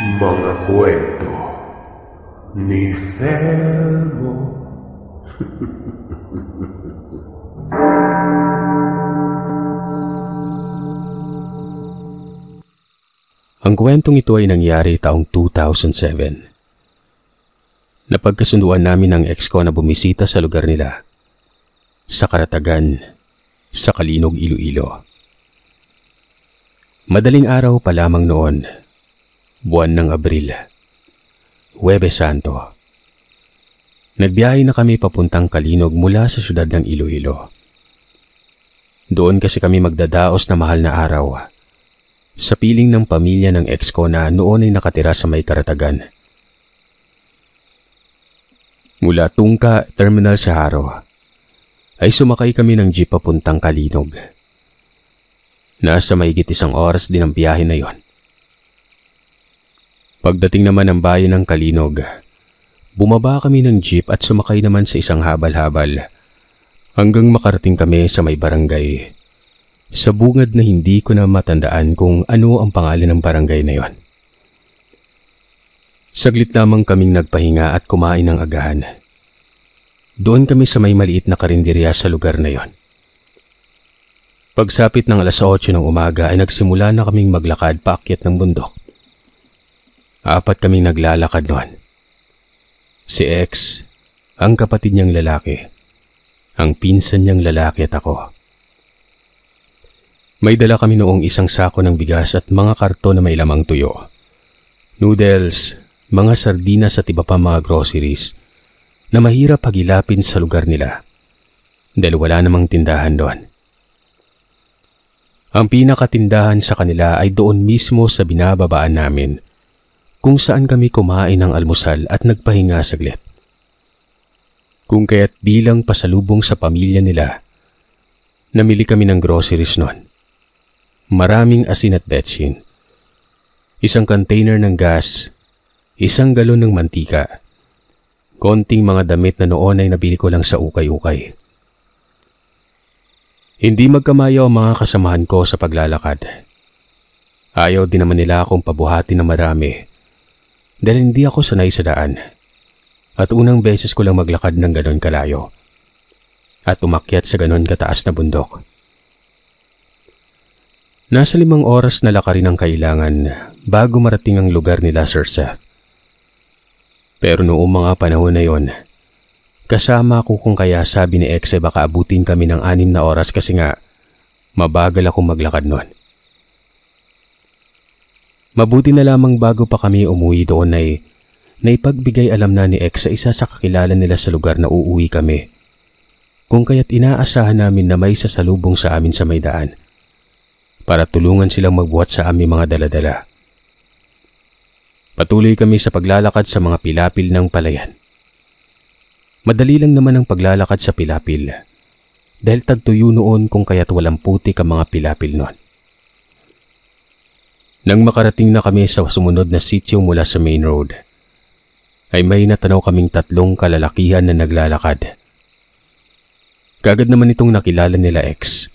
Mga kwento ni Fermo. Ang kwentong ito ay nangyari taong 2007. Napagkasunduan namin ng ex ko na bumisita sa lugar nila, sa Karatagan, sa Kalinog, Iloilo. Madaling araw pa lamang noon, buwan ng Abril, Huwebes Santo. Nagbiyahe na kami papuntang Kalinog mula sa syudad ng Iloilo. Doon kasi kami magdadaos na mahal na araw, sa piling ng pamilya ng ex ko na noon ay nakatira sa may Karatagan. Mula Tungka Terminal sa Haro, ay sumakay kami ng jeep papuntang Kalinog. Nasa mahigit 1 oras din ang biyahe na yon. Pagdating naman ng bayan ng Kalinog, bumaba kami ng jeep at sumakay naman sa isang habal-habal hanggang makarating kami sa may barangay. Sa bungad na hindi ko na matandaan kung ano ang pangalan ng barangay na yon. Saglit lamang kaming nagpahinga at kumain ng agahan. Doon kami sa may maliit na karinderya sa lugar na yon. Pagsapit ng 8:00 ng umaga ay nagsimula na kaming maglakad paakyat ng bundok. 4 kaming naglalakad noon. Si ex, ang kapatid niyang lalaki, ang pinsan niyang lalaki at ako. May dala kami noong isang sako ng bigas at mga karton na may lamang tuyo, noodles, mga sardinas at iba pa mga groceries na mahirap hagilapin sa lugar nila dahil wala namang tindahan doon. Ang pinakatindahan sa kanila ay doon mismo sa binababaan namin kung saan kami kumain ng almusal at nagpahinga saglit. Kung kaya't bilang pasalubong sa pamilya nila, namili kami ng groceries noon. Maraming asin at betsin, 1 container ng gas, 1 galon ng mantika, konting mga damit na noon ay nabili ko lang sa ukay-ukay. Hindi magkamayaw ang mga kasamahan ko sa paglalakad. Ayaw din naman nila akong pabuhati na marami dahil hindi ako sanay sa daan at unang beses ko lang maglakad ng ganon kalayo at umakyat sa ganon kataas na bundok. Nasa 5 oras na lakarin ang kailangan bago marating ang lugar nila, Sir Seth. Pero noong mga panahon na yon, kasama ko kung kaya sabi ni ex ay baka abutin kami ng 6 na oras kasi nga mabagal akong maglakad noon. Mabuti na lamang bago pa kami umuwi doon ay naipagbigay alam na ni ex sa isa sa kakilala nila sa lugar na uuwi kami. Kung kaya't inaasahan namin na may sasalubong sa amin sa may daan para tulungan silang magbuhat sa aming mga daladala. Patuloy kami sa paglalakad sa mga pilapil ng palayan. Madali lang naman ang paglalakad sa pilapil dahil tagtuyo noon kung kaya't walang putik ang mga pilapil noon. Nang makarating na kami sa sumunod na sitio mula sa main road, ay may natanaw kaming 3 kalalakihan na naglalakad. Kagad naman itong nakilala nila ex.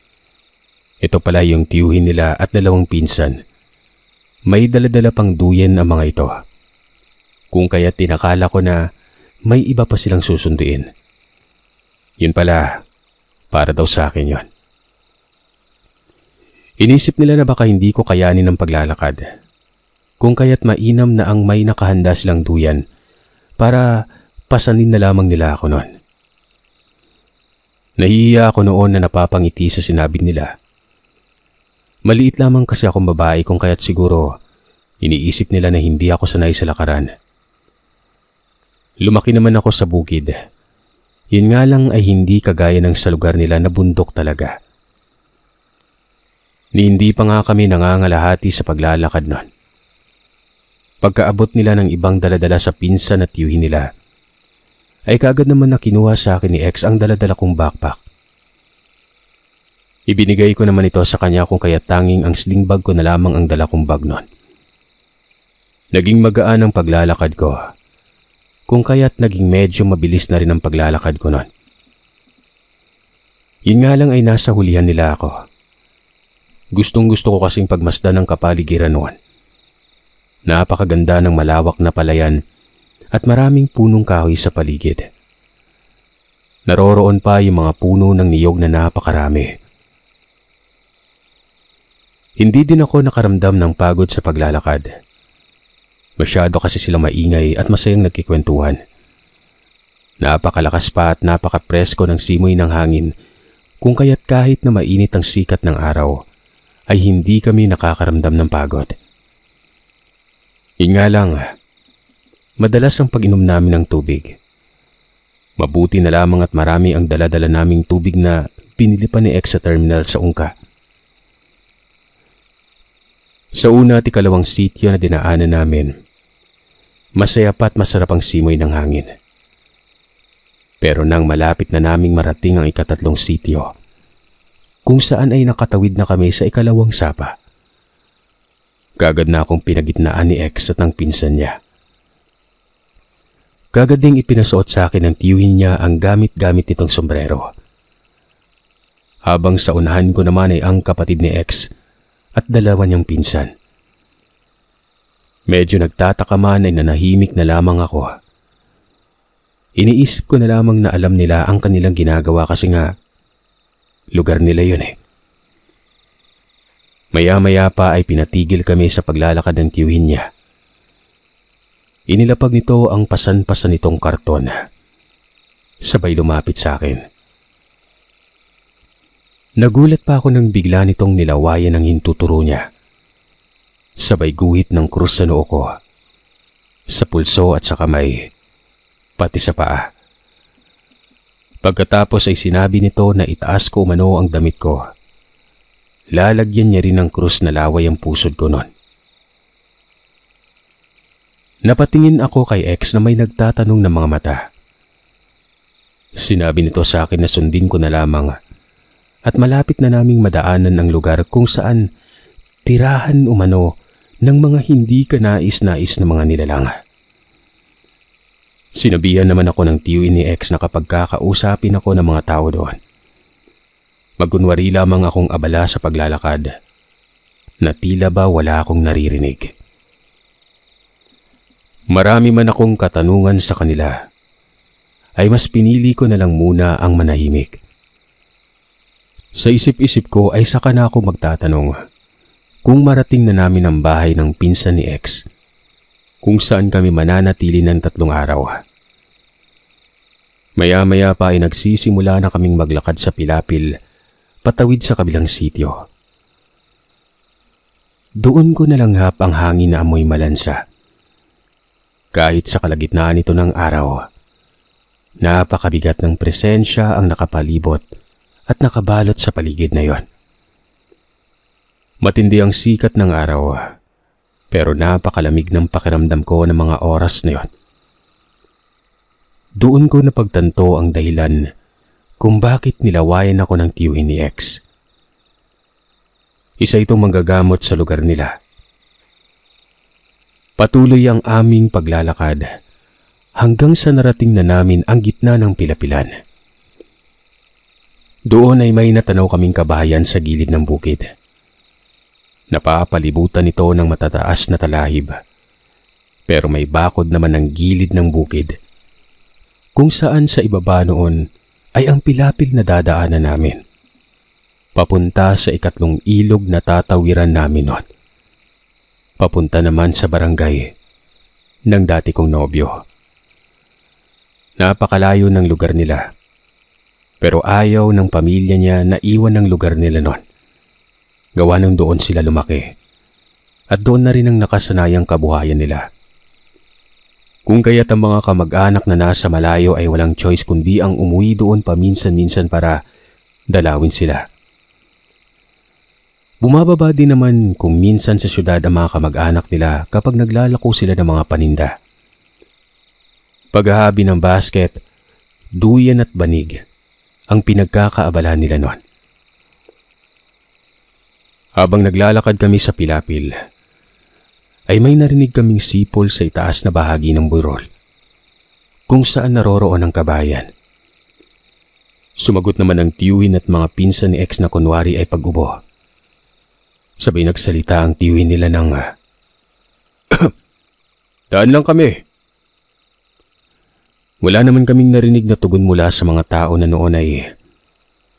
Ito pala yung tiyuhin nila at 2 pinsan. May daladala pang duyen ang mga ito. Kung kaya tinakala ko na may iba pa silang susunduin. Yun pala, para daw sa akin yon. Inisip nila na baka hindi ko kayanin ang paglalakad. Kung kaya't mainam na ang may nakahanda silang duyan para pasanin na lamang nila ako noon. Nahihiya ako noon na napapangiti sa sinabi nila. Maliit lamang kasi akong babae kung kaya't siguro iniisip nila na hindi ako sanay sa lakaran. Lumaki naman ako sa bukid. Yun nga lang ay hindi kagaya ng sa lugar nila na bundok talaga. Ni hindi pa nga kami nangangalahati sa paglalakad noon. Pagkaabot nila ng ibang daladala sa pinsan at tiyuhin nila, ay kagad naman na kinuha sa akin ni ex ang daladala kong backpack. Ibinigay ko naman ito sa kanya kung kaya tanging ang sling bag ko na lamang ang dala kong bag noon. Naging magaan ang paglalakad ko, kung kaya't naging medyo mabilis na rin ang paglalakad ko noon. Yun nga lang ay nasa hulihan nila ako. Gustong gusto ko kasing pagmasdan ng kapaligiran noon. Napakaganda ng malawak na palayan at maraming punong kahoy sa paligid. Naroroon pa yung mga puno ng niyog na napakarami. Hindi din ako nakaramdam ng pagod sa paglalakad. Masyado kasi sila maingay at masayang nagkikwentuhan. Napakalakas pa at napakapresko ng simoy ng hangin, kung kaya't kahit na mainit ang sikat ng araw, ay hindi kami nakakaramdam ng pagod. Yun nga lang, madalas ang pag-inom namin ng tubig. Mabuti na lamang at marami ang dala-dala naming tubig na pinili pa ni X sa terminal sa Ungka. Sa una at ikalawang sityo na dinaanan namin, masaya pa at masarap ang simoy ng hangin. Pero nang malapit na naming marating ang ikatatlong sityo, kung saan ay nakatawid na kami sa ikalawang sapa, kagad na akong pinagitnaan ni X at ng pinsan niya. Kagad ding ipinasuot sa akin ng tiyuhin niya ang gamit-gamit nitong sombrero. Habang sa unahan ko naman ay ang kapatid ni X at dalawa niyang pinsan. Medyo nagtataka man ay nanahimik na lamang ako. Iniisip ko na lamang na alam nila ang kanilang ginagawa kasi nga lugar nila yun eh. Maya-maya pa ay pinatigil kami sa paglalakad ng tiyuhin niya. Inilapag nito ang pasan-pasan nitong karton. Sabay lumapit sa akin. Nagulat pa ako nang bigla nitong nilawayan ang hintuturo niya. Sabay guhit ng krus sa noo ko, sa pulso at sa kamay, pati sa paa. Pagkatapos ay sinabi nito na itaas ko umano ang damit ko. Lalagyan niya rin ng krus na laway ang pusod ko nun. Napatingin ako kay X na may nagtatanong ng mga mata. Sinabi nito sa akin na sundin ko na lamang at malapit na naming madaanan ang lugar kung saan tirahan umano ng mga hindi kanais-nais na mga nilalang. Sinabihan naman ako ng tiyuhin ni X na kapag kakausapin ako ng mga tao doon, magunwari lamang akong abala sa paglalakad, na tila ba wala akong naririnig. Marami man akong katanungan sa kanila, ay mas pinili ko na lang muna ang manahimik. Sa isip-isip ko ay saka na ako magtatanong kung marating na namin ang bahay ng pinsan ni X, kung saan kami mananatili ng 3 araw. Maya-maya pa ay nagsisimula na kaming maglakad sa pilapil patawid sa kabilang sityo. Doon ko nalanghap ang hangin na amoy malansa. Kahit sa kalagitnaan ito ng araw, napakabigat ng presensya ang nakapalibot at nakabalot sa paligid na yon. Matindi ang sikat ng araw, pero napakalamig ng pakiramdam ko ng mga oras na yon. Doon ko napagtanto ang dahilan kung bakit nilawayan ako ng tiyuhin ni X. Isa itong manggagamot sa lugar nila. Patuloy ang aming paglalakad hanggang sa narating na namin ang gitna ng pilapilan. Doon ay may natanaw kaming kabahayan sa gilid ng bukid. Napapalibutan ito ng matataas na talahib, pero may bakod naman ng gilid ng bukid, kung saan sa ibaba noon ay ang pilapil na dadaanan namin, papunta sa ikatlong ilog na tatawiran namin noon. Papunta naman sa barangay ng dati kong nobyo. Napakalayo ng lugar nila, pero ayaw ng pamilya niya na iwan ng lugar nila noon. Gawa ng doon sila lumaki at doon na rin ang nakasanayang kabuhayan nila. Kung kaya't ang mga kamag-anak na nasa malayo ay walang choice kundi ang umuwi doon paminsan-minsan para dalawin sila. Bumababa din naman kung minsan sa syudad ang mga kamag-anak nila kapag naglalako sila ng mga paninda. Paghahabi ng basket, duyan at banig ang pinagkakaabala nila noon. Habang naglalakad kami sa pilapil, ay may narinig kaming sipol sa itaas na bahagi ng burol, kung saan naroroon ang kabayan. Sumagot naman ang tiyuhin at mga pinsan ni X na kunwari ay pag-ubo. Sabay nagsalita ang tiyuhin nila ng Daan lang kami. Wala naman kaming narinig na tugon mula sa mga tao na noon ay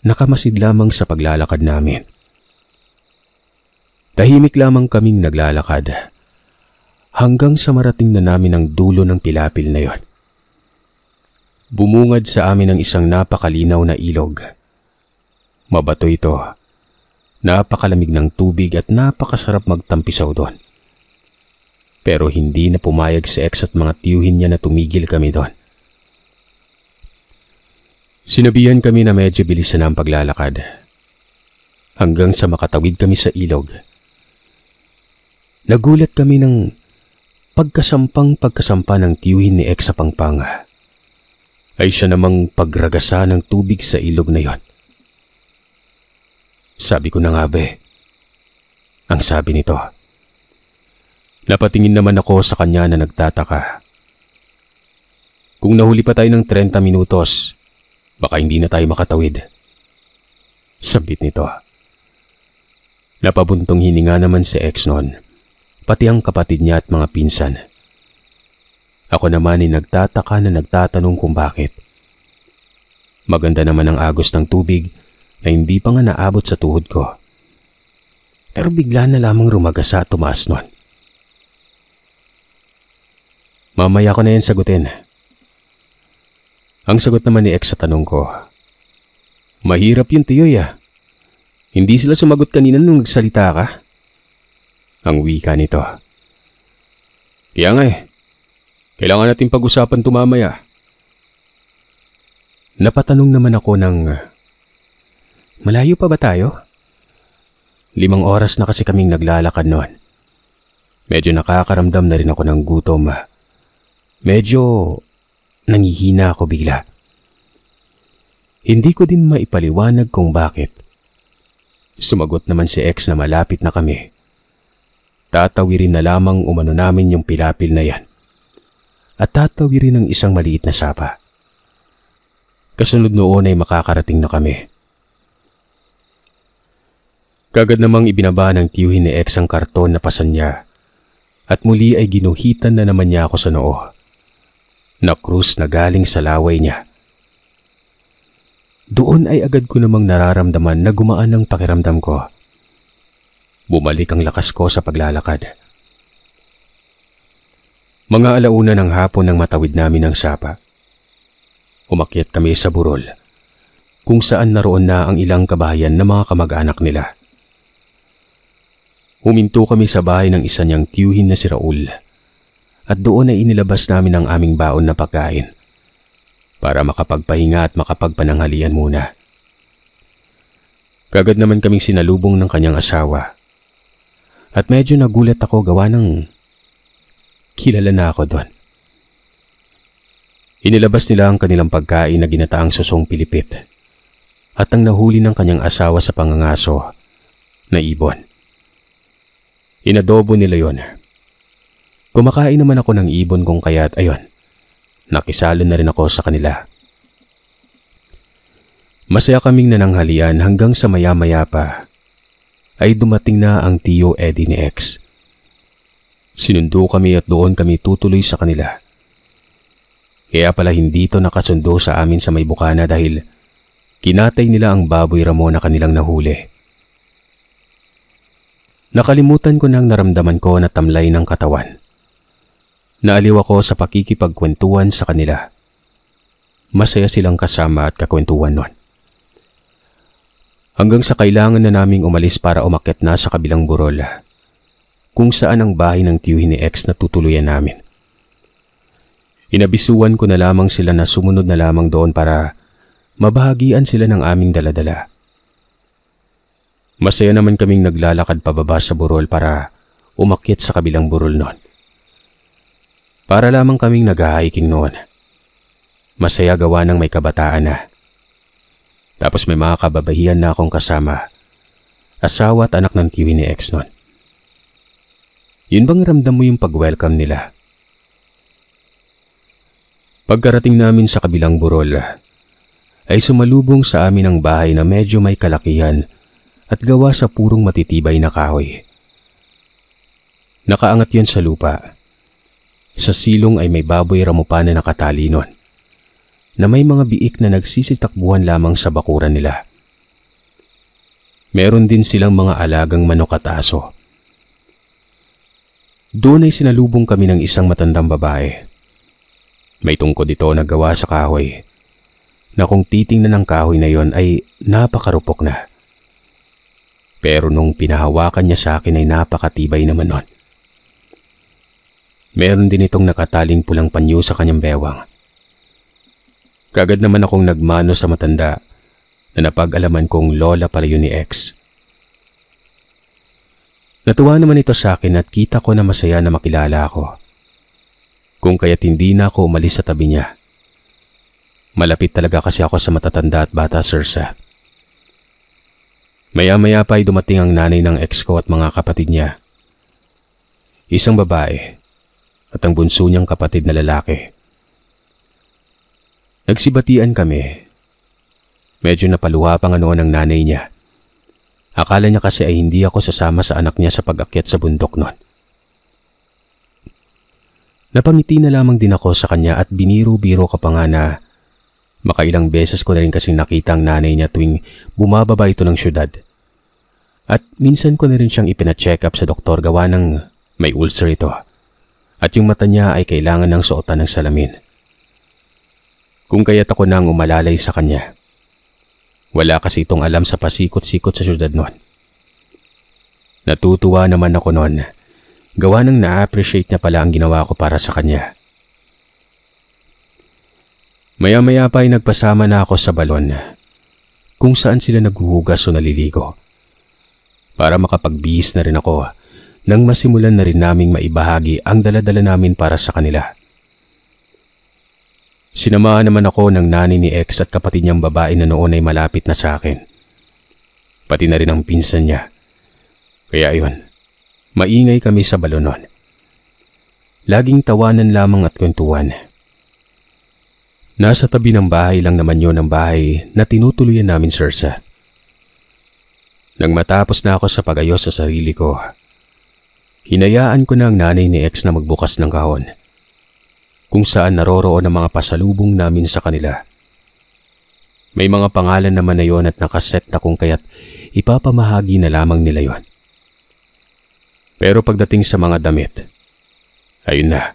nakamasid lamang sa paglalakad namin. Tahimik lamang kaming naglalakad hanggang sa marating na namin ang dulo ng pilapil na yon. Bumungad sa amin ang isang napakalinaw na ilog. Mabato ito. Napakalamig ng tubig at napakasarap magtampisaw doon. Pero hindi na pumayag si X at mga tiyuhin niya na tumigil kami doon. Sinabihan kami na medyo bilisan ang paglalakad hanggang sa makatawid kami sa ilog. Nagulat kami ng pagkasampa ng tiyuhin ni X sa pangpang. Ay siya namang pagragasa ng tubig sa ilog na yon. Sabi ko na nga be. Ang sabi nito. Napatingin naman ako sa kanya na nagtataka. Kung nahuli pa tayo ng 30 minutos, baka hindi na tayo makatawid. Sabit nito. Napabuntong hininga naman si X noon, pati ang kapatid niya at mga pinsan. Ako naman ay nagtataka na nagtatanong kung bakit. Maganda naman ang agos ng tubig na hindi pa nga naabot sa tuhod ko. Pero bigla na lamang rumagasa at tumaas nun. Mamaya ko na yan sagutin. Ang sagot naman ni X sa tanong ko. Mahirap yun tiyoy ah. Hindi sila sumagot kanina nung nagsalita ka. Ang wika nito. Kaya nga eh. Kailangan natin pag-usapan ito mamaya. Napatanong naman ako ng, malayo pa ba tayo? 5 oras na kasi kaming naglalakad noon. Medyo nakakaramdam na rin ako ng gutom. Medyo nangihina ako bigla. Hindi ko din maipaliwanag kung bakit. Sumagot naman si X na malapit na kami. Tatawirin na lamang umano namin yung pilapil na yan. At tatawirin ng isang maliit na sapa. Kasunod noon ay makakarating na kami. Kagad namang ibinaba ng tiyuhin ni X ang karton na pasan niya at muli ay ginuhitan na naman niya ako sa noo. Na krus na galing sa laway niya. Doon ay agad ko namang nararamdaman na gumaan ang pakiramdam ko. Bumalik ang lakas ko sa paglalakad. Mga alauna ng hapon nang matawid namin ang sapa. Umakyat kami sa burol, kung saan naroon na ang ilang kabahayan na mga kamag-anak nila. Huminto kami sa bahay ng isa niyang tiyuhin na si Raul, at doon ay inilabas namin ang aming baon na pagkain, para makapagpahinga at makapagpananghalian muna. Kagad naman kaming sinalubong ng kanyang asawa, at medyo nagulat ako gawa ng kilala na ako doon. Inilabas nila ang kanilang pagkain na ginataang susong pilipit at ang nahuli ng kanyang asawa sa pangangaso na ibon. Inadobo nila yon. Kumakain naman ako ng ibon kung kaya't ayon, nakisalo na rin ako sa kanila. Masaya kaming nananghalian hanggang sa maya-maya pa ay dumating na ang tiyo Eddie ni X. Sinundo kami at doon kami tutuloy sa kanila. Kaya pala hindi ito nakasundo sa amin sa may bukana dahil kinatay nila ang baboy ramo na kanilang nahuli. Nakalimutan ko nang naramdaman ko na tamlay ng katawan. Naaliw ako sa pakikipagkwentuhan sa kanila. Masaya silang kasama at kakwentuhan nun. Hanggang sa kailangan na naming umalis para umakyat na sa kabilang burol, kung saan ang bahay ng tiyuhin ni X na tutuluyan namin. Inabisuan ko na lamang sila na sumunod na lamang doon para mabahagian sila ng aming daladala. Masaya naman kaming naglalakad pababa sa burol para umakyat sa kabilang burol noon. Para lamang kaming nag-hiking noon. Masaya gawa ng may kabataan na. Tapos may mga kababahian na akong kasama, asawa at anak ng tiyuhin ni X noon. Yun bang ramdam mo yung pag-welcome nila? Pagkarating namin sa kabilang burol, ay sumalubong sa amin ang bahay na medyo may kalakihan at gawa sa purong matitibay na kahoy. Nakaangat yun sa lupa. Sa silong ay may baboy ramupa na nakatali nun, na may mga biik na nagsisitakbuhan lamang sa bakuran nila. Meron din silang mga alagang manok at aso. Doon ay sinalubong kami ng isang matandang babae. May tungkod ito na gawa sa kahoy, na kung titingnan ng kahoy na yon ay napakarupok na. Pero nung pinahawakan niya sa akin ay napakatibay naman nun. Meron din itong nakataling pulang panyo sa kanyang bewang. Kagad naman akong nagmano sa matanda na napag-alaman kong lola pala yun ni X. Natuwa naman ito sa akin at kita ko na masaya na makilala ako. Kung kaya't hindi na ako umalis sa tabi niya. Malapit talaga kasi ako sa matatanda at bata, Sir Seth. Maya-maya pa ay dumating ang nanay ng ex ko at mga kapatid niya. Isang babae at ang bunso niyang kapatid na lalaki. Nagsibatian kami. Medyo napaluha pa nga noon ang nanay niya. Akala niya kasi ay hindi ako sasama sa anak niya sa pag-akyat sa bundok noon. Napangiti na lamang din ako sa kanya at biniro-biro ko pa nga na makailang beses ko na rin kasing nakita ang nanay niya tuwing bumababa ito ng syudad. At minsan ko na rin siyang ipina-check up sa doktor gawa ng may ulcer ito. At yung mata niya ay kailangan ng suotan ng salamin. Kung kaya't ako nang umalalay sa kanya. Wala kasi itong alam sa pasikot-sikot sa syudad noon. Natutuwa naman ako noon. Gawa ng na-appreciate niya pala ang ginawa ko para sa kanya. Maya-maya pa ay nagpasama na ako sa balon kung saan sila naghuhugas o naliligo. Para makapagbihis na rin ako nang masimulan na rin naming maibahagi ang dala-dala namin para sa kanila. Sinamahan naman ako ng nanay ni X at kapatid niyang babae na noon ay malapit na sa akin. Pati na rin ang pinsan niya. Kaya ayun, maingay kami sa balon noon. Laging tawanan lamang at kwentuhan. Nasa tabi ng bahay lang naman yun ang bahay na tinutuluyan namin, Sir Seth. Nang matapos na ako sa pag-ayos sa sarili ko, hinayaan ko na ang nanay ni X na magbukas ng kahon, kung saan naroroon ang mga pasalubong namin sa kanila. May mga pangalan naman na yon at nakaset na kung kaya't ipapamahagi na lamang nila yon. Pero pagdating sa mga damit, ayun na,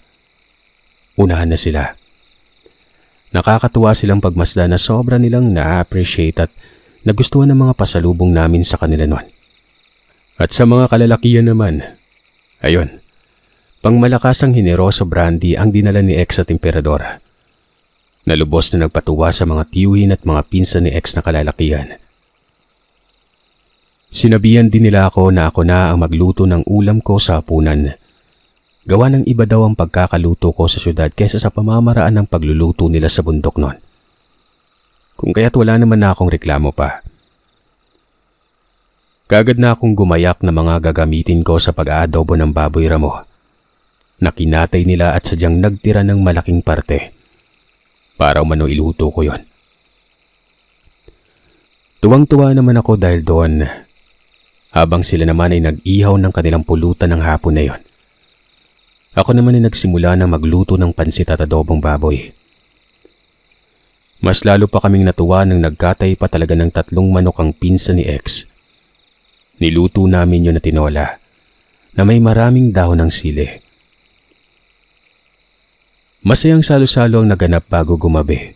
unahan na sila. Nakakatuwa silang pagmasda na sobra nilang na-appreciate at nagustuhan ng mga pasalubong namin sa kanila noon. At sa mga kalalakihan naman, ayun, pangmalakasang hineroso brandy ang dinala ni X at Emperador. Nalubos na nagpatuwa sa mga tiyuhin at mga pinsan ni X na kalalakihan. Sinabihan din nila ako na ang magluto ng ulam ko sa hapunan. Gawa ng iba daw ang pagkakaluto ko sa syudad kaysa sa pamamaraan ng pagluluto nila sa bundok noon. Kung kaya't wala naman na akong reklamo pa. Kagad na akong gumayak na mga gagamitin ko sa pag-aadobo ng baboy ramo. Nakinatay nila at sadyang nagtira ng malaking parte. Para umano iluto ko yon. Tuwang-tuwa naman ako dahil doon, habang sila naman ay nag-ihaw ng kanilang pulutan ng hapon na yon. Ako naman ay nagsimula na magluto ng pansit at adobong baboy. Mas lalo pa kaming natuwa nang nagkatay pa talaga ng 3 manok ang pinsan ni X. Niluto namin yun na tinola, na may maraming dahon ng sili. Masayang salo-salo ang naganap bago gumabi.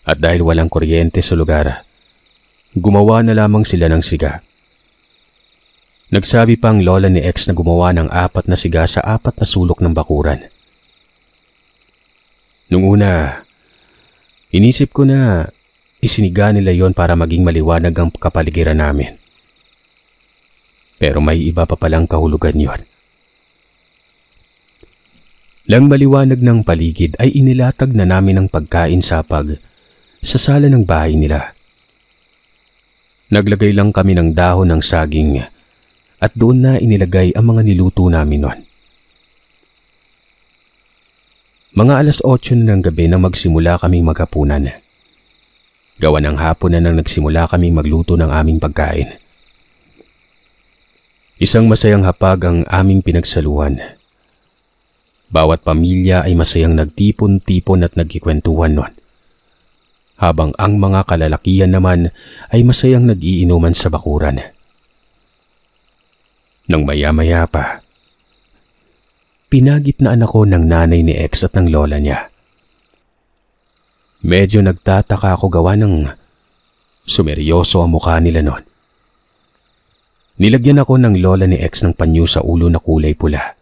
At dahil walang kuryente sa lugar, gumawa na lamang sila ng siga. Nagsabi pa ang lola ni X na gumawa ng 4 na siga sa 4 na sulok ng bakuran. Nung una, inisip ko na isiniga nila yon para maging maliwanag ang kapaligiran namin. Pero may iba pa palang kahulugan yon. Lang maliwanag ng paligid ay inilatag na namin ang pagkain sa sala ng bahay nila. Naglagay lang kami ng dahon ng saging at doon na inilagay ang mga niluto namin noon. Mga 8:00 na ng gabi nang magsimula kaming maghapunan. Gawa ng hapon na nang nagsimula kaming magluto ng aming pagkain. Isang masayang hapag ang aming pinagsaluhan. Bawat pamilya ay masayang nagtipon-tipon at nagkikwentuhan noon. Habang ang mga kalalakihan naman ay masayang nag-iinuman sa bakuran. Nang maya-maya pa, pinagitnaan ako ng nanay ni X at ng lola niya. Medyo nagtataka ako gawa ng sumeryoso ang mukha nila noon. Nilagyan ako ng lola ni X ng panyo sa ulo na kulay pula.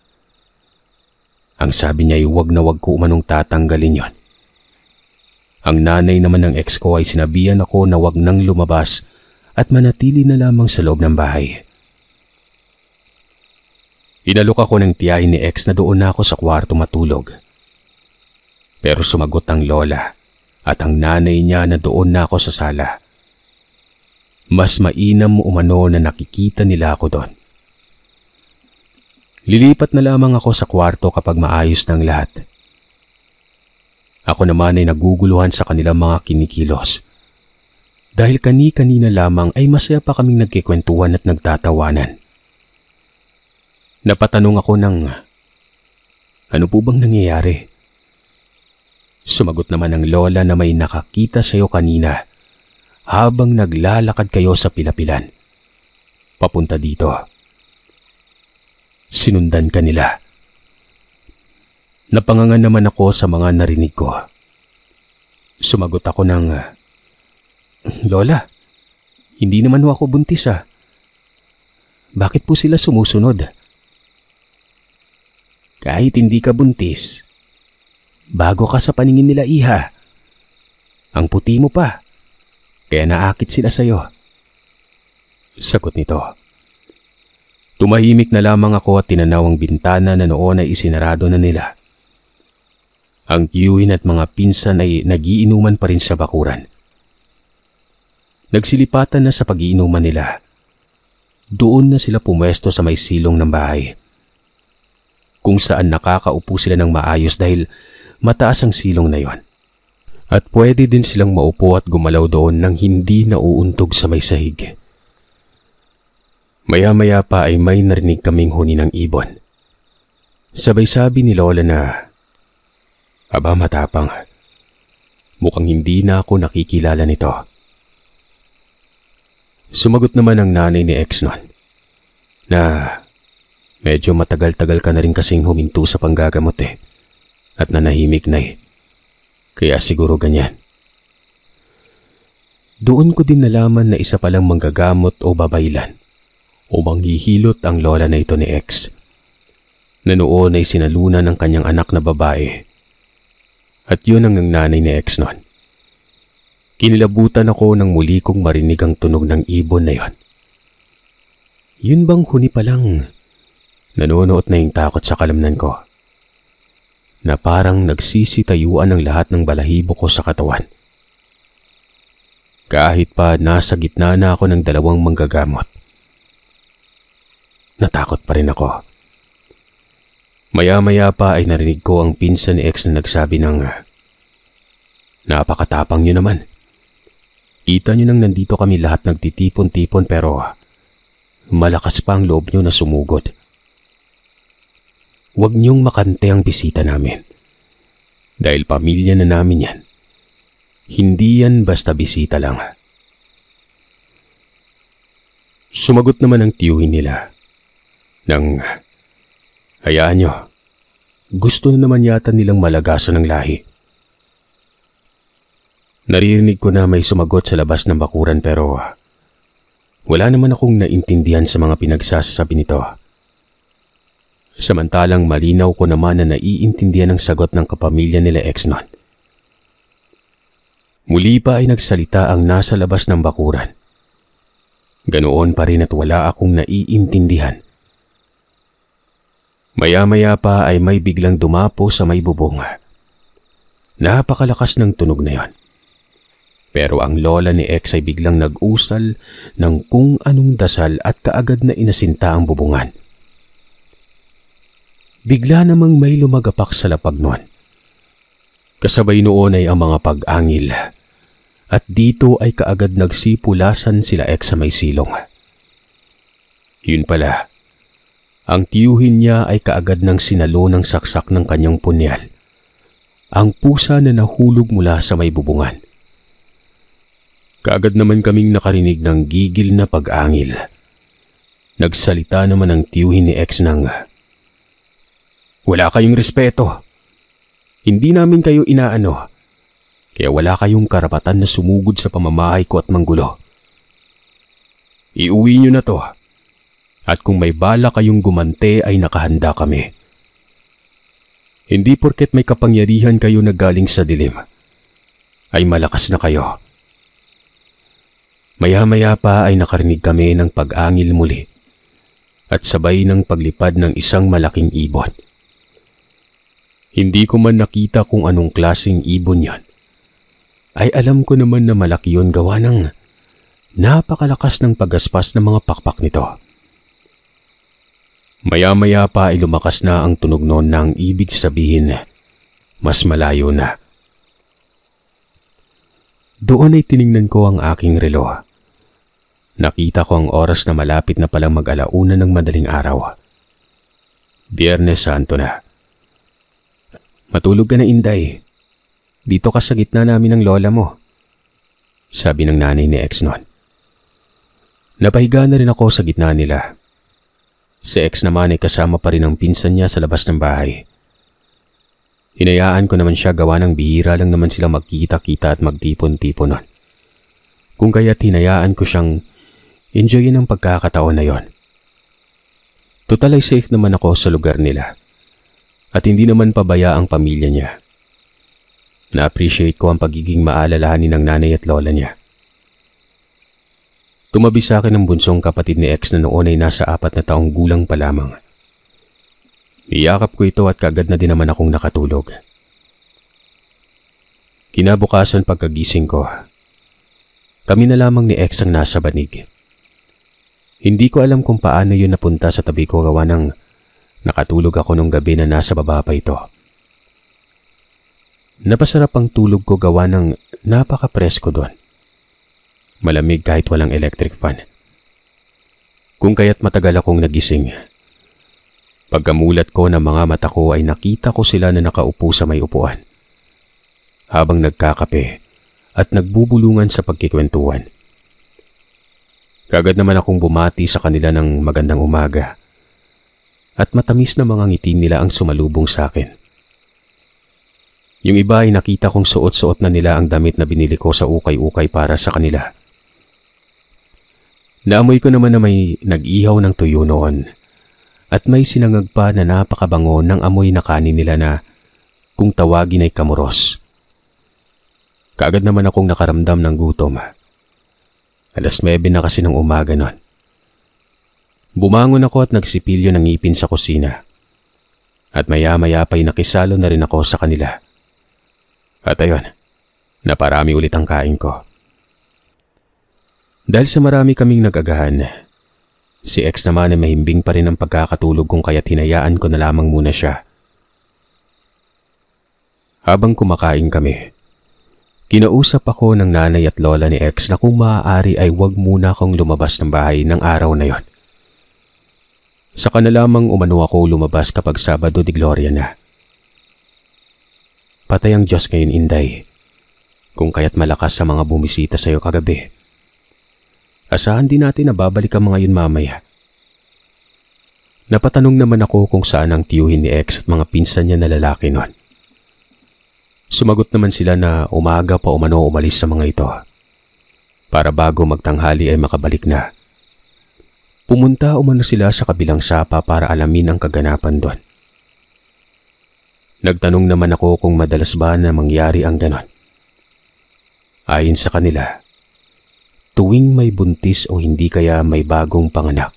Ang sabi niya ay huwag na huwag ko umanong tatanggalin yon. Ang nanay naman ng ex ko ay sinabihan ako na huwag nang lumabas at manatili na lamang sa loob ng bahay. Inalok ako ng tiyahin ni ex na doon na ako sa kwarto matulog. Pero sumagot ang lola at ang nanay niya na doon na ako sa sala. Mas mainam umano na nakikita nila ako doon. Lilipat na lamang ako sa kwarto kapag maayos ng lahat. Ako naman ay naguguluhan sa kanilang mga kinikilos. Dahil kani-kanina lamang ay masaya pa kaming nagkikwentuhan at nagtatawanan. Napatanong ako ng, ano po bang nangyayari? Sumagot naman ang lola na may nakakita sa'yo kanina habang naglalakad kayo sa pilapilan. Papunta dito. Sinundan ka nila. Napangangan naman ako sa mga narinig ko. Sumagot ako ng, Lola, hindi naman ho ako buntis ah. Bakit po sila sumusunod? Kahit hindi ka buntis, bago ka sa paningin nila iha. Ang puti mo pa, kaya naakit sila sa'yo. Sagot nito. Tumahimik na lamang ako at tinanaw ang bintana na noon ay isinarado na nila. Ang tiyuhin at mga pinsan ay nagiinuman pa rin sa bakuran. Nagsilipatan na sa pag-iinuman nila. Doon na sila pumwesto sa may silong ng bahay. Kung saan nakakaupo sila ng maayos dahil mataas ang silong na yon. At pwede din silang maupo at gumalaw doon nang hindi nauuntog sa may sahig. Maya-maya pa ay may narinig kaming huni ng ibon. Sabay sabi ni Lola na, aba matapang, mukhang hindi na ako nakikilala nito. Sumagot naman ang nanay ni X nun, na medyo matagal-tagal ka na rin kasing huminto sa panggagamot at nanahimik na kaya siguro ganyan. Doon ko din nalaman na isa palang manggagamot o babaylan o manghihilot ang lola na ito ni X, na noon ay sinalunan ng kanyang anak na babae. At yun ang nanay ni X noon. Kinilabutan ako nang muli kong marinig ang tunog ng ibon na yon. Yun bang huni pa lang? Nanunuot na yung takot sa kalamnan ko, na parang nagsisitayuan ang lahat ng balahibo ko sa katawan. Kahit pa nasa gitna na ako ng dalawang manggagamot, natakot pa rin ako. Maya-maya pa ay narinig ko ang pinsan ni X na nagsabi ng, napakatapang nyo naman. Kita nyo nang nandito kami lahat nagtitipon-tipon pero malakas pa ang loob nyo na sumugod. Huwag nyong makante ang bisita namin. Dahil pamilya na namin yan. Hindi yan basta bisita lang. Sumagot naman ang tiyuhin nila nang, hayaan nyo, gusto na naman yata nilang malagasan ng lahi. Naririnig ko na may sumagot sa labas ng bakuran pero wala naman akong naintindihan sa mga pinagsasabi nito. Samantalang malinaw ko naman na naiintindihan ang sagot ng kapamilya nila X nun. Muli pa ay nagsalita ang nasa labas ng bakuran. Ganoon pa rin at wala akong naiintindihan. Maya-maya pa ay may biglang dumapo sa may bubong. Napakalakas ng tunog na yon. Pero ang lola ni X ay biglang nag-usal ng kung anong dasal at kaagad na inasinta ang bubungan. Bigla namang may lumagapak sa lapag noon. Kasabay noon ay ang mga pag-angil. At dito ay kaagad nagsipulasan sila X sa may silong. Yun pala, Ang tiyuhin niya ay kaagad ng sinalo ng saksak ng kanyang punyal. Ang pusa na nahulog mula sa may bubungan. Kaagad naman kaming nakarinig ng gigil na pag-angil. Nagsalita naman ang tiyuhin ni X ng, "Wala kayong respeto. Hindi namin kayo inaano. Kaya wala kayong karapatan na sumugod sa pamamahay ko at manggulo. Iuwi nyo na to. At kung may bala kayong gumante ay nakahanda kami. Hindi porket may kapangyarihan kayo na galing sa dilim, ay malakas na kayo." Maya-maya pa ay nakarinig kami ng pag-angil muli at sabay ng paglipad ng isang malaking ibon. Hindi ko man nakita kung anong klaseng ibon yan, ay alam ko naman na malaki yun gawa ng napakalakas ng pagaspas ng mga pakpak nito. Maya-maya pa ay lumakas na ang tunog noon na ang ibig sabihin mas malayo na. Doon ay tiningnan ko ang aking relo. Nakita ko ang oras na malapit na palang mag-alauna ng madaling araw. Biyernes Santo na. "Matulog ka na, Inday. Dito ka sa gitna namin ng lola mo," sabi ng nanay ni X noon. Napahiga na rin ako sa gitna nila. Si X naman ay kasama pa rin ang pinsan niya sa labas ng bahay. Hinayaan ko naman siya gawa ng bihira lang naman silang magkita-kita at magtipon-tipon nun. Kung kaya't hinayaan ko siyang enjoyin ang pagkakataon na yon. Total ay safe naman ako sa lugar nila at hindi naman pabaya ang pamilya niya. Na-appreciate ko ang pagiging maalalahanin ng nanay at lola niya. Tumabi sa akin ang bunsong kapatid ni X na noon ay nasa 4 na taong gulang pa lamang. Iyakap ko ito at kaagad na din naman akong nakatulog. Kinabukasan pagkagising ko, kami na lamang ni X ang nasa banig. Hindi ko alam kung paano yun napunta sa tabi ko gawa ng nakatulog ako nung gabi na nasa baba pa ito. Napasarap ang tulog ko gawa ng napaka-presko doon. Malamig kahit walang electric fan. Kung kaya't matagal akong nagising. Pagkamulat ko ng mga mata ko ay nakita ko sila na nakaupo sa may upuan. Habang nagkakape at nagbubulungan sa pagkikwentuhan. Kaagad naman akong bumati sa kanila ng magandang umaga. At matamis na mga ngiti nila ang sumalubong sa akin. Yung iba ay nakita kong suot-suot na nila ang damit na binili ko sa ukay-ukay para sa kanila. Naamoy ko naman na may nag-ihaw ng tuyo noon. At may sinangag pa na napakabango ng amoy na kanin nila na kung tawagin ay kamuros. Kaagad naman akong nakaramdam ng gutom. 9:00 na kasi ng umaga nun. Bumangon ako at nagsipilyo ng ngipin sa kusina. At maya-maya pa'y nakisalo na rin ako sa kanila. At ayun, naparami ulit ang kain ko. Dahil sa marami kaming nag-agahan, si X naman ay mahimbing pa rin ang pagkakatulog kung kaya't hinayaan ko na lamang muna siya. Habang kumakain kami, kinausap ako ng nanay at lola ni X na kung maaari ay wag muna akong lumabas ng bahay ng araw na yon. Saka na lamang umano ako lumabas kapag Sabado de Gloria na. Patay ang Diyos ngayon, Inday, kung kaya't malakas sa mga bumisita sa iyo kagabi. Asahan din natin na babalik ang mga yun mamaya. Napatanong naman ako kung saan ang tiyuhin ni X at mga pinsan niya na lalaki nun. Sumagot naman sila na umaga pa umano umalis sa mga ito. Para bago magtanghali ay makabalik na. Pumunta umano sila sa kabilang sapa para alamin ang kaganapan doon. Nagtanong naman ako kung madalas ba na mangyari ang ganon. Ayon sa kanila, tuwing may buntis o hindi kaya may bagong panganak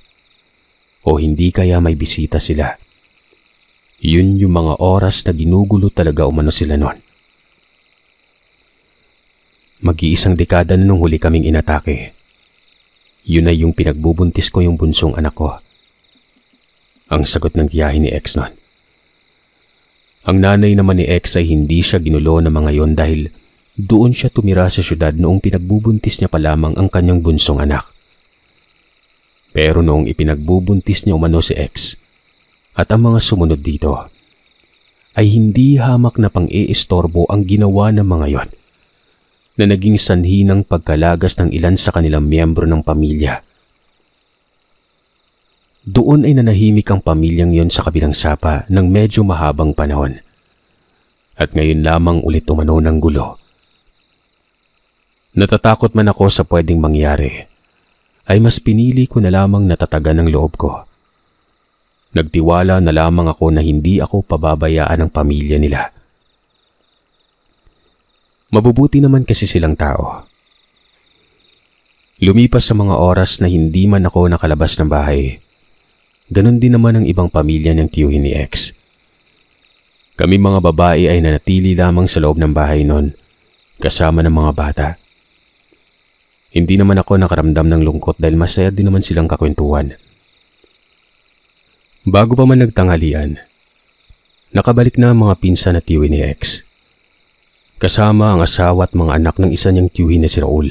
o hindi kaya may bisita sila, yun yung mga oras na ginugulo talaga umano sila noon. Mag-iisang dekada na nung huli kaming inatake. Yun ay yung pinagbubuntis ko yung bunsong anak ko. Ang sagot ng tiyahin ni X noon. Ang nanay naman ni X ay hindi siya ginulo ng mga yon dahil doon siya tumira sa syudad noong pinagbubuntis niya pa lamang ang kanyang bunsong anak. Pero noong ipinagbubuntis niya umano si X, At ang mga sumunod dito ay hindi hamak na pang-iistorbo ang ginawa ng mga yon na naging sanhi ng pagkalagas ng ilan sa kanilang miyembro ng pamilya. Doon ay nanahimik ang pamilyang yon sa kabilang sapa ng medyo mahabang panahon. At ngayon lamang ulit umano ng gulo. Natatakot man ako sa pwedeng mangyari, ay mas pinili ko na lamang natatagan ng loob ko. Nagtiwala na lamang ako na hindi ako pababayaan ng pamilya nila. Mabubuti naman kasi silang tao. Lumipas sa mga oras na hindi man ako nakalabas ng bahay. Ganon din naman ang ibang pamilya ng tiyuhin ni X. Kami mga babae ay nanatili lamang sa loob ng bahay noon, kasama ng mga bata. Hindi naman ako nakaramdam ng lungkot dahil masaya din naman silang kakwentuhan. Bago pa man nagtanghalian, nakabalik na ang mga pinsan at tiyuhin ni X. Kasama ang asawa at mga anak ng isa niyang tiyuhin na si Raul.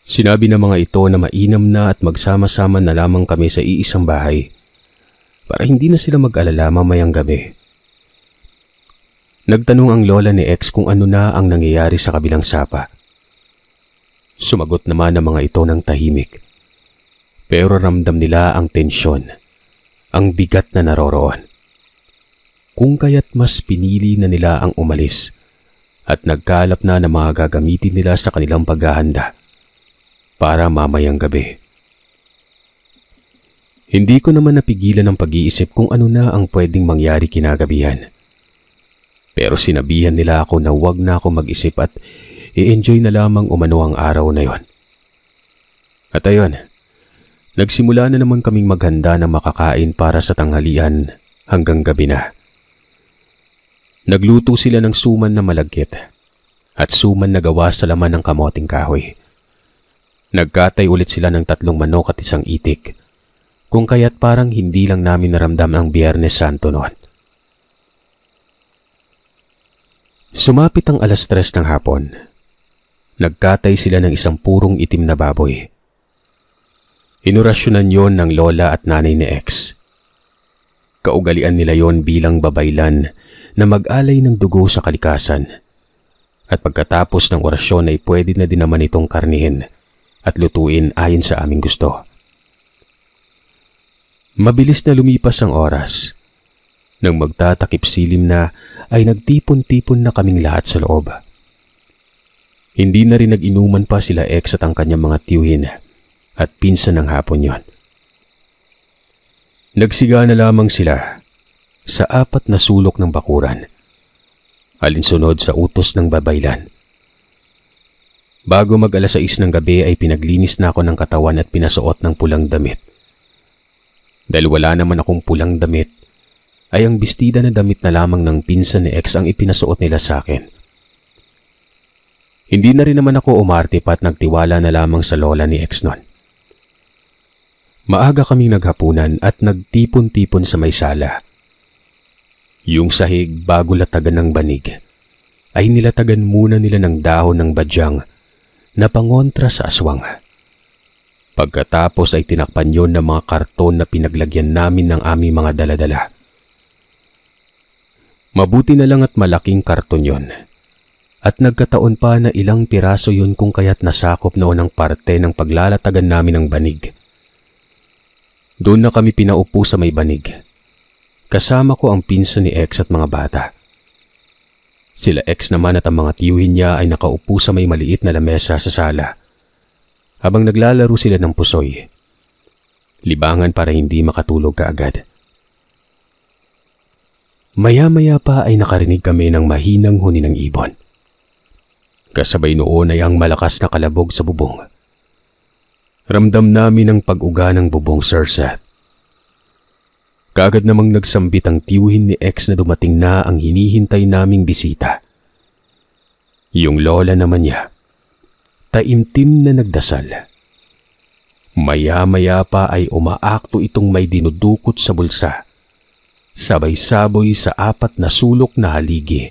Sinabi ng mga ito na mainam na at magsama-sama na lamang kami sa iisang bahay para hindi na sila mag-alala mamayang gabi. Nagtanong ang lola ni X kung ano na ang nangyayari sa kabilang sapa. Sumagot naman ang mga ito ng tahimik. Pero ramdam nila ang tensyon, ang bigat na naroroon. Kung kaya't mas pinili na nila ang umalis at nagkalap na ng mga gagamitin nila sa kanilang paghahanda para mamayang gabi. Hindi ko naman napigilan ang pag-iisip kung ano na ang pwedeng mangyari kinagabihan. Pero sinabihan nila ako na wag na ako mag-isip at i-enjoy na lamang umano ang araw na yon. At ayun, nagsimula na naman kaming maghanda ng makakain para sa tanghalian hanggang gabi na. Nagluto sila ng suman na malagkit at suman na gawa sa laman ng kamoting kahoy. Nagkatay ulit sila ng 3 manok at 1 itik, kung kaya't parang hindi lang namin naramdam ang Biyernes Santo noon. Sumapit ang 3:00 ng hapon. Nagkatay sila ng 1 purong itim na baboy. Inurasyonan yon ng lola at nanay ni X. Kaugalian nila yon bilang babaylan na mag-alay ng dugo sa kalikasan. At pagkatapos ng orasyon ay pwede na din naman itong karnihin at lutuin ayon sa aming gusto. Mabilis na lumipas ang oras. Nang magtatakip silim na ay nagtipon-tipon na kaming lahat sa loob. Hindi na rin nag-inuman pa sila X at ang kanyang mga tiyuhin at pinsan ng hapon yon. Nagsiga na lamang sila sa 4 na sulok ng bakuran, alinsunod sa utos ng babaylan. Bago mag-6 ng gabi ay pinaglinis na ako ng katawan at pinasuot ng pulang damit. Dahil wala naman akong pulang damit, ay ang bestida na damit na lamang ng pinsan ni X ang ipinasuot nila sa akin. Hindi na rin naman ako umarte pa at nagtiwala na lamang sa lola ni X noon. Maaga kaming naghapunan at nagtipon-tipon sa may sala. Yung sahig bago latagan ng banig, ay nilatagan muna nila ng dahon ng badyang na pangontra sa aswang. Pagkatapos ay tinakpan yon ng mga karton na pinaglagyan namin ng aming mga daladala. Mabuti na lang at malaking karton yon. At nagkataon pa na ilang piraso yon kung kaya't nasakop noon ang parte ng paglalatagan namin ng banig. Doon na kami pinaupo sa may banig. Kasama ko ang pinsan ni X at mga bata. Sila X naman at ang mga tiyuhin niya ay nakaupo sa may maliit na lamesa sa sala, habang naglalaro sila ng pusoy. Libangan para hindi makatulog kaagad. Maya-maya pa ay nakarinig kami ng mahinang huni ng ibon. Kasabay noon ay ang malakas na kalabog sa bubong. Ramdam namin ang pag-uga ng bubong, Sir Seth. Kaagad namang nagsambit ang tiyuhin ni X na dumating na ang hinihintay naming bisita. Yung lola naman niya, taimtim na nagdasal. Maya-maya pa ay umaakto itong may dinudukot sa bulsa, sabay-saboy sa 4 na sulok na haligi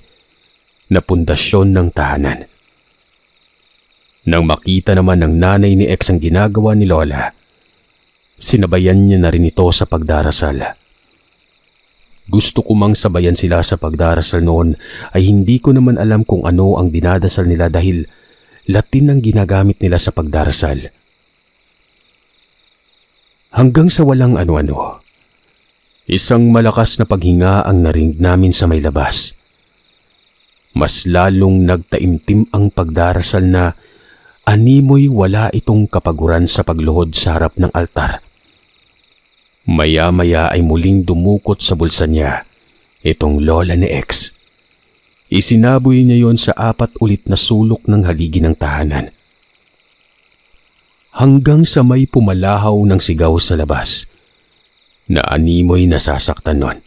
na pundasyon ng tahanan. Nang makita naman ng nanay ni X ang ginagawa ni lola, sinabayan niya na rin ito sa pagdarasal. Gusto ko mang sabayan sila sa pagdarasal noon ay hindi ko naman alam kung ano ang dinadasal nila dahil Latin ang ginagamit nila sa pagdarasal. Hanggang sa walang ano-ano, isang malakas na paghinga ang narinig namin sa may labas. Mas lalong nagtaimtim ang pagdarasal na animoy wala itong kapaguran sa pagluhod sa harap ng altar. Maya-maya ay muling dumukot sa bulsa niya itong lola ni X. Isinaboy niya yon sa 4 ulit na sulok ng haligi ng tahanan. Hanggang sa may pumalahaw ng sigaw sa labas na animoy nasasaktan nun.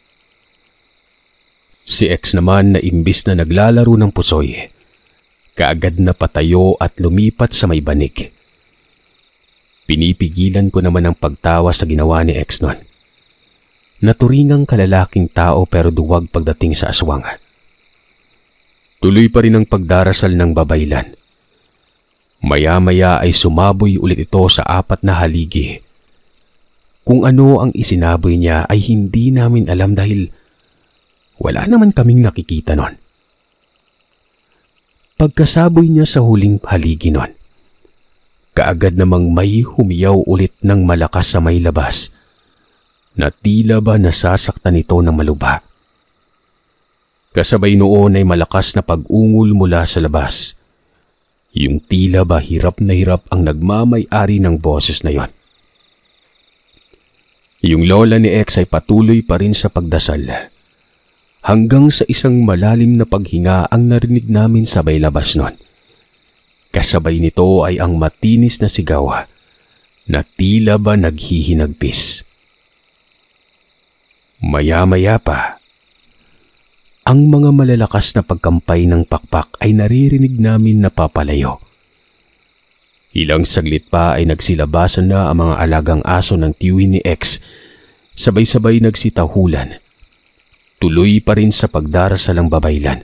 Si X naman na imbis na naglalaro ng pusoy, kaagad na patayo at lumipat sa may banig. Pinipigilan ko naman ang pagtawa sa ginawa ni X nun. Naturingang kalalaking tao pero duwag pagdating sa aswang. Tuloy pa rin ang pagdarasal ng babaylan. Maya-maya ay sumaboy ulit ito sa 4 na haligi. Kung ano ang isinaboy niya ay hindi namin alam dahil wala naman kaming nakikita nun. Pagkasaboy niya sa huling haligi nun, kaagad namang may humiyaw ulit ng malakas sa may labas na tila ba nasasaktan ito ng malubha. Kasabay noon ay malakas na pag-ungol mula sa labas. Yung tila ba hirap na hirap ang nagmamay-ari ng boses na yon. Yung lola ni X ay patuloy pa rin sa pagdasal. Hanggang sa isang malalim na paghinga ang narinig namin sa may labas nun. Kasabay nito ay ang matinis na sigaw na tila ba naghihinagpis. Maya-maya pa, ang mga malalakas na pagkampay ng pakpak ay naririnig namin na papalayo. Ilang saglit pa ay nagsilabasan na ang mga alagang aso ng tiyuhin ni X, sabay-sabay nagsitahulan. Tuloy pa rin sa pagdarasal ang babaylan.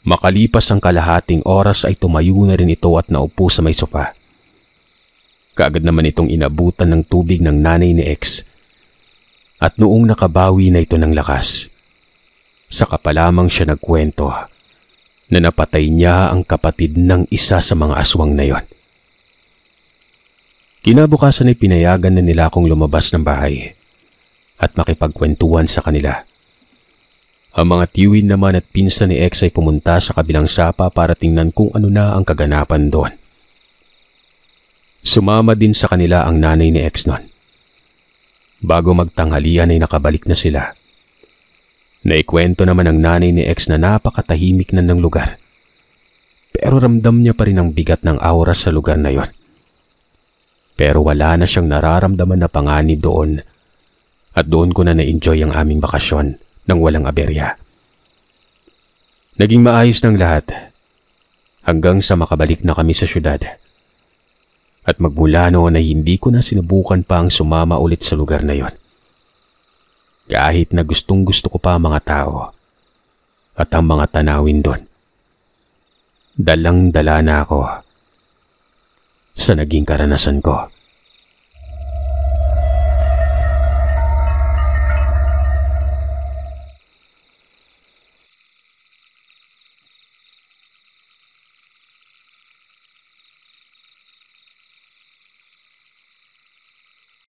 Makalipas ang kalahating oras ay tumayo na rin ito at naupo sa may sofa. Kaagad naman itong inabutan ng tubig ng nanay ni X. At noong nakabawi na ito ng lakas, saka pa lamang siya nagkwento na napatay niya ang kapatid ng isa sa mga aswang na yon. Kinabukasan ay pinayagan na nila akong lumabas ng bahay at makipagkwentuhan sa kanila. Ang mga tiyuhin naman at pinsan ni X ay pumunta sa kabilang sapa para tingnan kung ano na ang kaganapan doon. Sumama din sa kanila ang nanay ni X noon. Bago magtanghalian ay nakabalik na sila. Naikwento naman ang nanay ni X na napakatahimik na ng lugar. Pero ramdam niya pa rin ang bigat ng aura sa lugar na yon. Pero wala na siyang nararamdaman na panganib doon at doon ko na na-enjoy ang aming bakasyon nang walang aberya. Naging maayos ng lahat hanggang sa makabalik na kami sa syudad. At magmula noon ay hindi ko na sinubukan pa ang sumama ulit sa lugar na yon. Kahit na gustong-gusto ko pa ang mga tao at ang mga tanawin doon. Dalang-dala na ako sa naging karanasan ko.